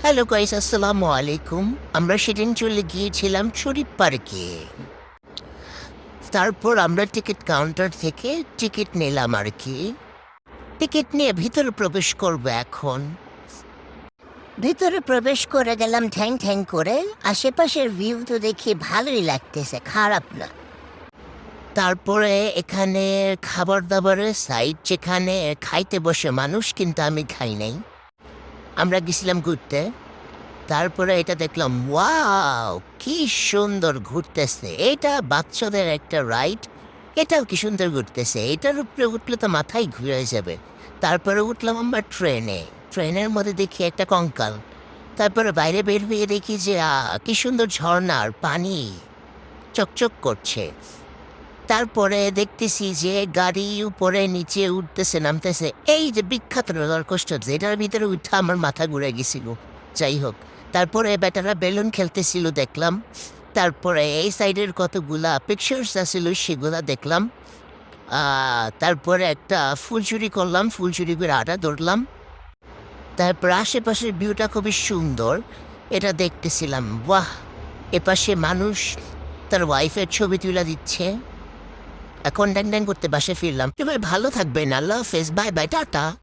Hello guys, আসসালামু আলাইকুম। আমরা সেদিন চলে গিয়েছিলাম শরীফ পার্কে। তারপর আমরা টিকিট কাউন্টার থেকে টিকিট নিলাম আর কি। টিকিট নিয়ে ভিতরে প্রবেশ করবো এখন। ভিতরে প্রবেশ করে গেলাম ঠ্যাং ঠ্যাং করে। আশেপাশের ভিউ তো দেখি ভালোই লাগতেছে, খারাপ না। তারপরে এখানে খাবার দাবারের সাইড, যেখানে খাইতে বসে মানুষ, কিন্তু আমি খাই নাই। আমরা গেছিলাম ঘুরতে। তারপরে এটা দেখলাম, ওয়াও কি সুন্দর ঘুরতেছে, এটা বাচ্চাদের একটা রাইড। এটাও কি সুন্দর ঘুরতেছে, এটার উপরে উঠলে তো মাথায় ঘুরে যাবে। তারপরে উঠলাম আমরা ট্রেনে। ট্রেনের মধ্যে দেখি একটা কঙ্কাল। তারপরে বাইরে বের হয়ে দেখি যে কি সুন্দর ঝর্ণার পানি চকচক করছে। তারপরে দেখতেছি যে গাড়ি উপরে নিচে উঠতেছে নামতেছে, এই যে বিখ্যাত রোলার কোস্টার, যেটার ভিতরে উঠে আমার মাথা ঘুরে গেছিল। যাই হোক, তারপরে বেটারা বেলুন খেলতেছিল দেখলাম। তারপরে এই সাইডের কতগুলা পিকচার্স আছিল, সেগুলা দেখলাম। তারপরে একটা ফুলচুরি করলাম, ফুলচুরি করে আটা ধরলাম। তারপর আশেপাশের ভিউটা খুবই সুন্দর, এটা দেখতেছিলাম। বাহ, এপাশে মানুষ তার ওয়াইফের ছবি তুলে দিচ্ছে। এখন ড্যাং ড্যাং করতে বাসে ফিরলাম। এবার ভালো থাকবেন, আল্লাহ হাফেজ, বাই বাই, টাটা।